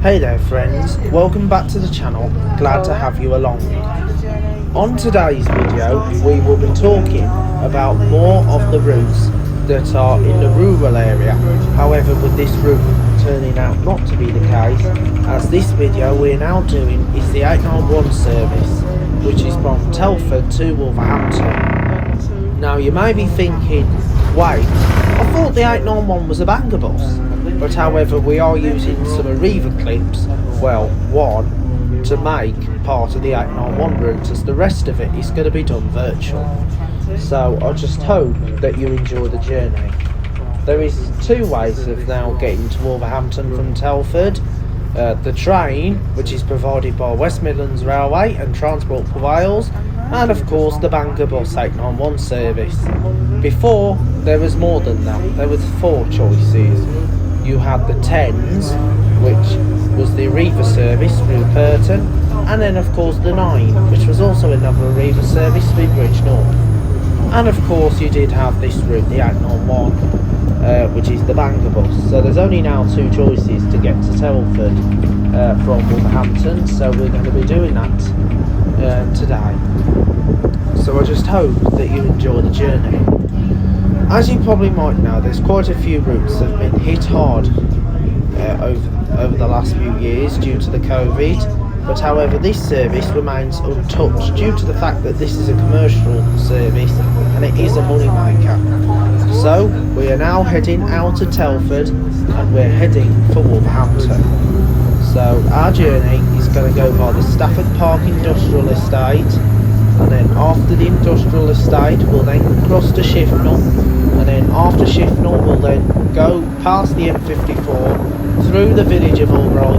Hey there friends, welcome back to the channel, glad to have you along. On today's video we will be talking about more of the routes that are in the rural area. However, with this route turning out not to be the case, as this video we're now doing is the 891 service, which is from Telford to Wolverhampton. Now you may be thinking, wait, I thought the 891 was a banger bus. But however, we are using some Arriva clips, well, one, to make part of the 891 route, as the rest of it is going to be done virtual. So I just hope that you enjoy the journey. There is two ways of now getting to Wolverhampton from Telford. The train, which is provided by West Midlands Railway and Transport for Wales, and of course the banger bus 891 service. Before, there was more than that. There was four choices. You had the 10s, which was the Arriva service through Purton, and then of course the 9, which was also another Arriva service through Bridge North. And of course you did have this route, the 891, which is the banger bus. So there's only now two choices to get to Telford from Wolverhampton, so we're going to be doing that today. So I just hope that you enjoy the journey. As you probably might know, there's quite a few routes that have been hit hard over the last few years due to the COVID, but however this service remains untouched due to the fact that this is a commercial service and it is a money maker. So we are now heading out of Telford and we're heading for Wolverhampton. So our journey is going to go by the Stafford Park Industrial Estate, and then after the industrial estate we'll then cross to Shifnal, and then after Shifnal we'll then go past the M54 through the village of Ulroy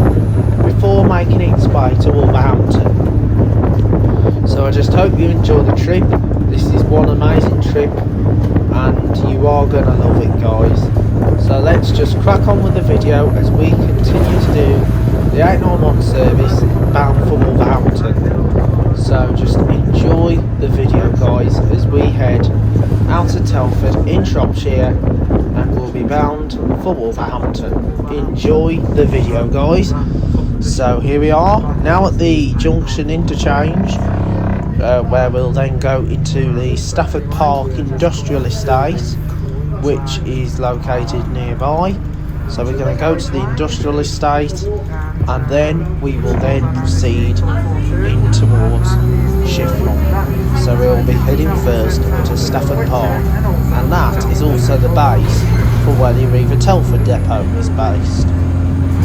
before making its way to Wolverhampton. So I just hope you enjoy the trip. This is one amazing trip and you are going to love it, guys. So let's just crack on with the video as we continue to do the 891 service bound for Wolverhampton. So just enjoy the video, guys, as we head out of Telford in Shropshire and we'll be bound for Wolverhampton. Enjoy the video, guys. So here we are now at the junction interchange where we'll then go into the Stafford Park Industrial Estate, which is located nearby. So we're going to go to the industrial estate and then we will then proceed in towards Shifnal. So we'll be heading first to Stafford Park, and that is also the base for where the Arriva Telford depot is based.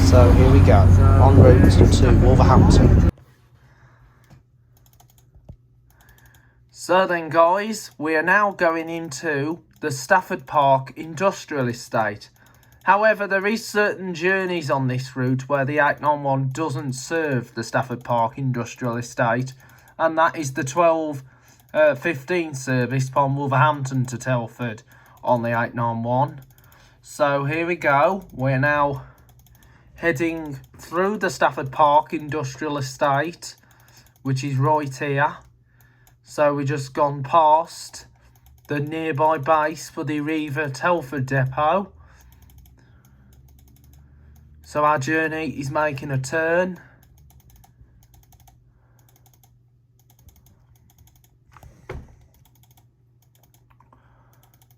So here we go, en route to Wolverhampton. So then guys, we are now going into the Stafford Park Industrial Estate. However, there is certain journeys on this route where the 891 doesn't serve the Stafford Park Industrial Estate, and that is the 12:15 service from Wolverhampton to Telford on the 891. So here we go, we're now heading through the Stafford Park Industrial Estate, which is right here. So we've just gone past the nearby base for the Arriva Telford depot. So our journey is making a turn.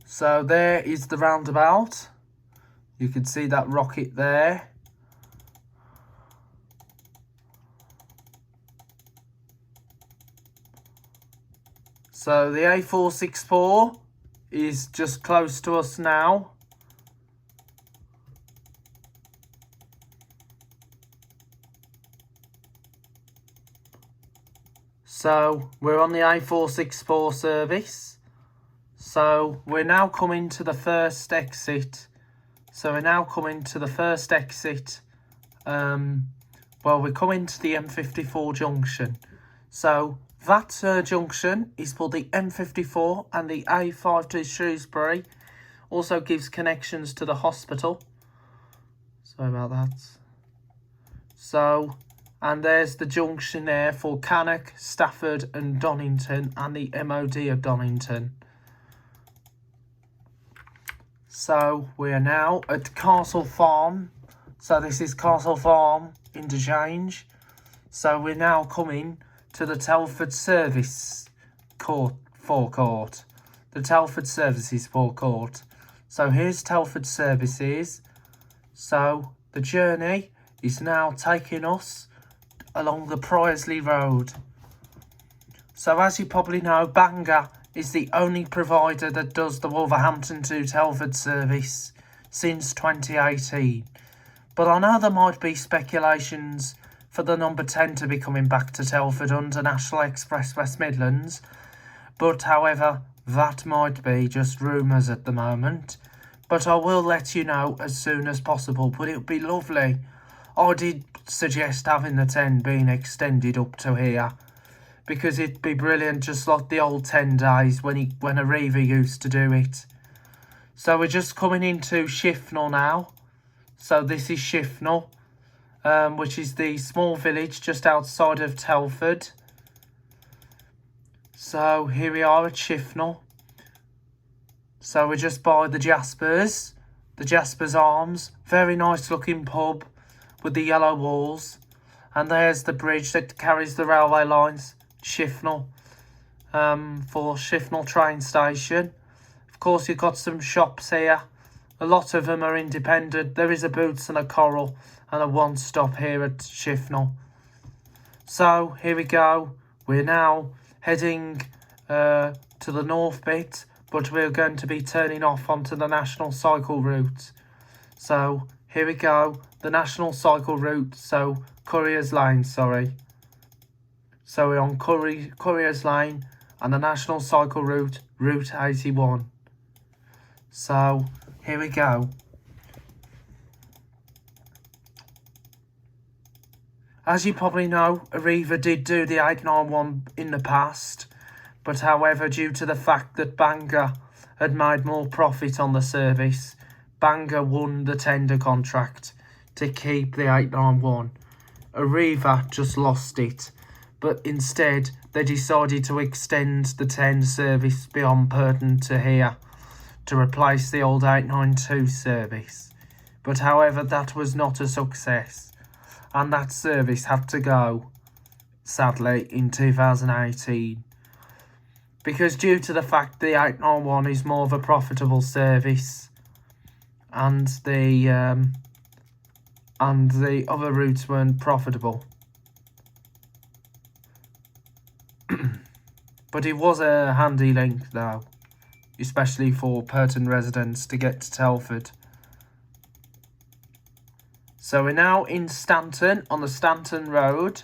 So there is the roundabout. You can see that rocket there. So the A464 is just close to us now. So we're on the A464 service. So we're now coming to the first exit. Well, we're coming to the M54 junction. So that junction is for the M54, and the A5 to Shrewsbury also gives connections to the hospital. Sorry about that. So, and there's the junction there for Cannock, Stafford and Donington, and the MOD of Donington. So we are now at Castle Farm So this is Castle Farm interchange. So we're now coming to the Telford Service forecourt. The Telford Services forecourt. So here's Telford Services. So the journey is now taking us along the Priorslee Road. So as you probably know, Bangor is the only provider that does the Wolverhampton to Telford service since 2018. But I know there might be speculations for the number 10 to be coming back to Telford under National Express West Midlands. But however, that might be just rumours at the moment. But I will let you know as soon as possible. But it would be lovely. I did suggest having the 10 being extended up to here, because it'd be brilliant, just like the old 10 days when Arriva used to do it. So we're just coming into Shifnal now. So this is Shifnal, which is the small village just outside of Telford. So here we are at Shifnal. So we're just by the Jaspers Arms. Very nice looking pub with the yellow walls. And there's the bridge that carries the railway lines, Shifnal, for Shifnal train station. Of course, you've got some shops here. A lot of them are independent. There is a Boots and a Coral and a One Stop here at Shifnal. So here we go. We're now heading to the north bit, but we're going to be turning off onto the National Cycle Route. So here we go. The National Cycle Route. So Couriers Lane, sorry. So we're on Couriers Lane and the National Cycle Route, Route 81. So here we go. As you probably know, Arriva did do the 891 in the past, but however, due to the fact that Bangor had made more profit on the service, Bangor won the tender contract to keep the 891. Arriva just lost it, but instead they decided to extend the 10 service beyond Purton to here to replace the old 892 service. But however, that was not a success, and that service had to go, sadly, in 2018. Because due to the fact the 891 is more of a profitable service, and the other routes weren't profitable. But it was a handy link though, especially for Purton residents to get to Telford. So we're now in Stanton, on the Stanton Road.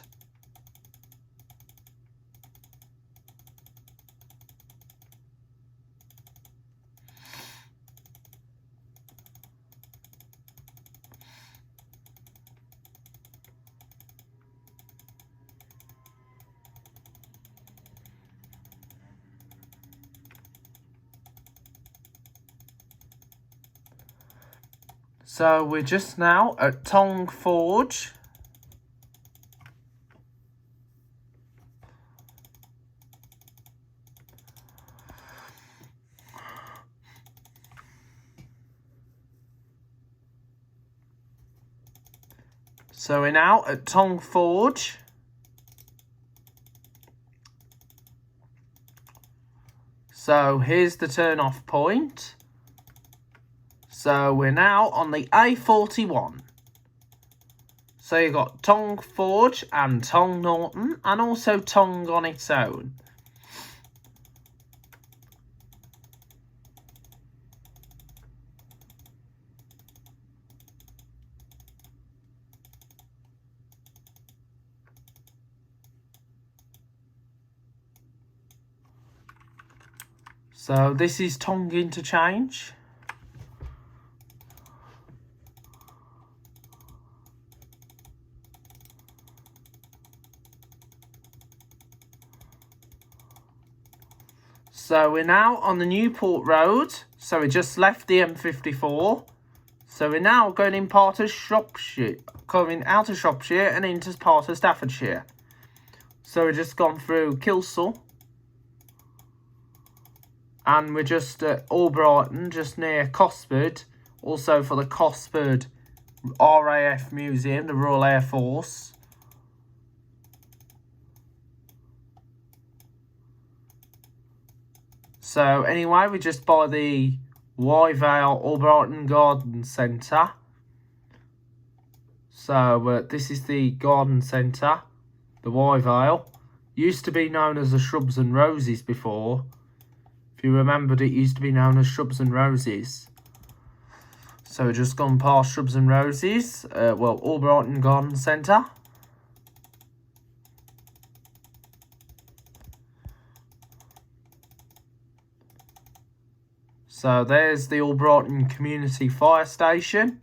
So we're just now at Tong Forge. So we're now at Tong Forge. So here's the turn off point. So we're now on the A41. So you've got Tong Forge and Tong Norton, and also Tong on its own. So this is Tong interchange. So we're now on the Newport Road. So we just left the M54. So we're now going in part of Shropshire, coming out of Shropshire and into part of Staffordshire. So we've just gone through Kilsall. And we're just at Albrighton, just near Cosford. Also for the Cosford RAF Museum, the Royal Air Force. So anyway, we're just by the Wyvale Albrighton Garden Centre. So this is the garden centre, the Wyvale. Used to be known as the Shrubs and Roses before. If you remembered, it used to be known as Shrubs and Roses. So we've just gone past Shrubs and Roses, Albrighton Garden Centre. So there's the Albrighton Community Fire Station.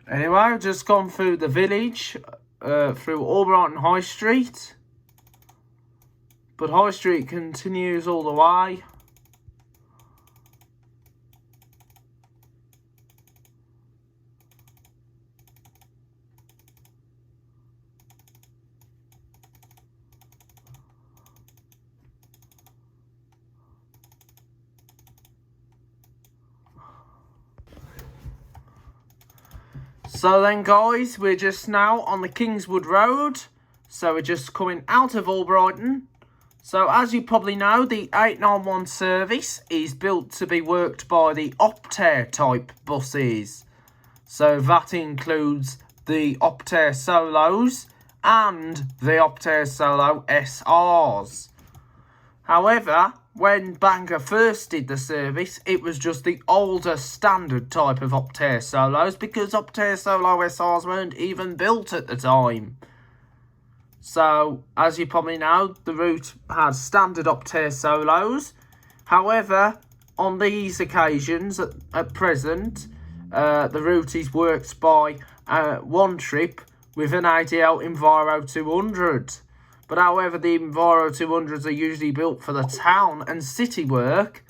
Anyway, I've just gone through the village, through Albrighton High Street. But High Street continues all the way. So then guys, we're just now on the Kingswood Road. So we're just coming out of Albrighton. So as you probably know, the 891 service is built to be worked by the Optare type buses. So that includes the Optare Solos and the Optare Solo SRs. However, when Bangor first did the service, it was just the older standard type of Optare Solos because Optare Solo SRs weren't even built at the time. So, as you probably know, the route has standard Optare Solos. However, on these occasions, at present, the route is worked by one trip with an ADL Enviro 200. But however, the Enviro 200s are usually built for the town and city work.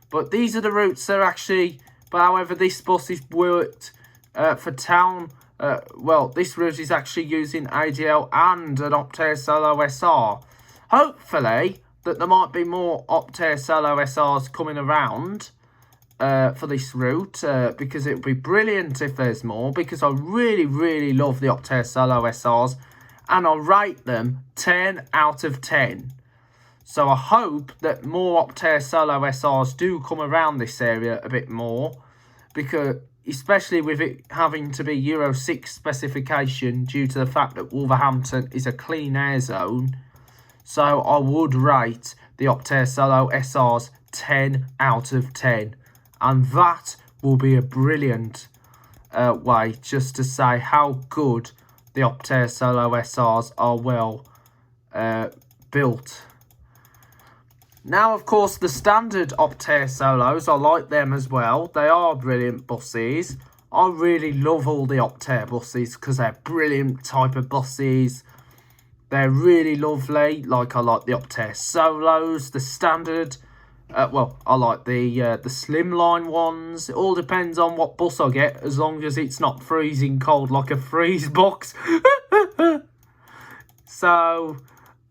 But these are the routes that are actually... But however, this bus is worked for town... this route is actually using ADL and an Optare Solo SR. Hopefully, that there might be more Optare Solo SRs coming around for this route. Because it would be brilliant if there's more. Because I really, really love the Optare Solo SRs. And I rate them 10 out of 10. So I hope that more Optare Solo SRs do come around this area a bit more. Because, especially with it having to be Euro 6 specification due to the fact that Wolverhampton is a clean air zone. So I would rate the Optare Solo SRs 10 out of 10. And that will be a brilliant way just to say how good the Optare Solo SRs are well built. Now, of course, the standard Optare Solos, I like them as well. They are brilliant buses. I really love all the Optare buses because they're brilliant type of buses. They're really lovely. Like, I like the Optare Solos, the standard. I like the slimline ones. It all depends on what bus I get, as long as it's not freezing cold like a freeze box. So,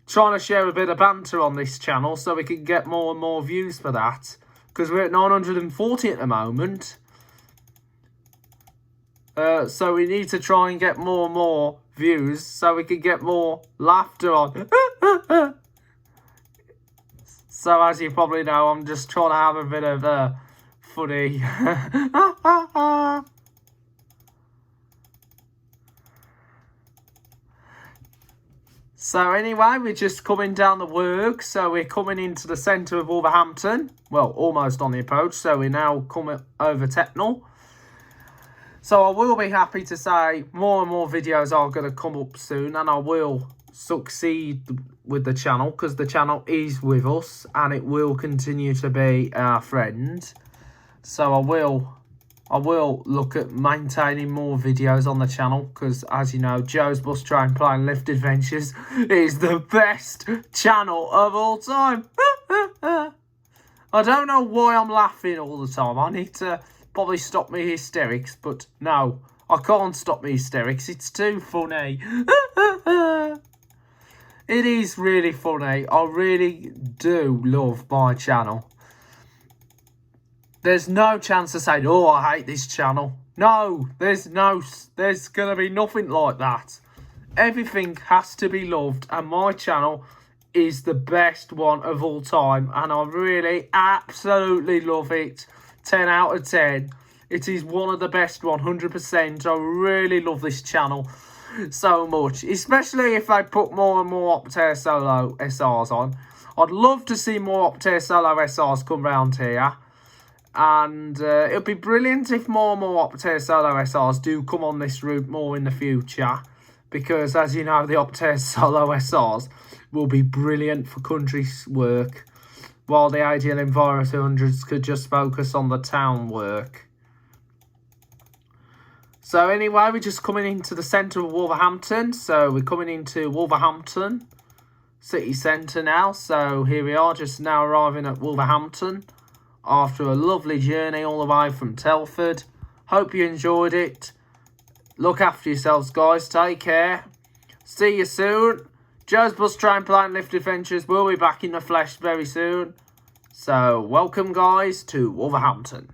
trying to share a bit of banter on this channel so we can get more and more views for that. Because we're at 940 at the moment. So we need to try and get more and more views so we can get more laughter on. So as you probably know, I'm just trying to have a bit of funny. So anyway, we're just coming down the work. So we're coming into the centre of Wolverhampton. Well, almost on the approach. So we're now coming over Tetnall. So I will be happy to say more and more videos are going to come up soon. And I will succeed with the channel, because the channel is with us and it will continue to be our friend. So I will look at maintaining more videos on the channel, because as you know, Joe's Bus Train Plane Lift Adventures is the best channel of all time. I don't know why I'm laughing all the time. I need to probably stop me hysterics, but no, I can't stop me hysterics. It's too funny. It is really funny. I really do love my channel. There's no chance of saying, oh, I hate this channel. No, there's going to be nothing like that. Everything has to be loved, and my channel is the best one of all time, and I really absolutely love it. 10 out of 10. It is one of the best, 100%. I really love this channel so much, especially if they put more and more Optare Solo SRs on. I'd love to see more Optare Solo SRs come round here. And it would be brilliant if more and more Optare Solo SRs do come on this route more in the future. Because, as you know, the Optare Solo SRs will be brilliant for country work, while the ADL Enviro 200s could just focus on the town work. So anyway, we're just coming into the centre of Wolverhampton. So we're coming into Wolverhampton city centre now. So here we are, just now arriving at Wolverhampton after a lovely journey all the way from Telford. Hope you enjoyed it. Look after yourselves, guys. Take care. See you soon. Joe's Bus Train Plane Lift Adventures will be back in the flesh very soon. So welcome, guys, to Wolverhampton.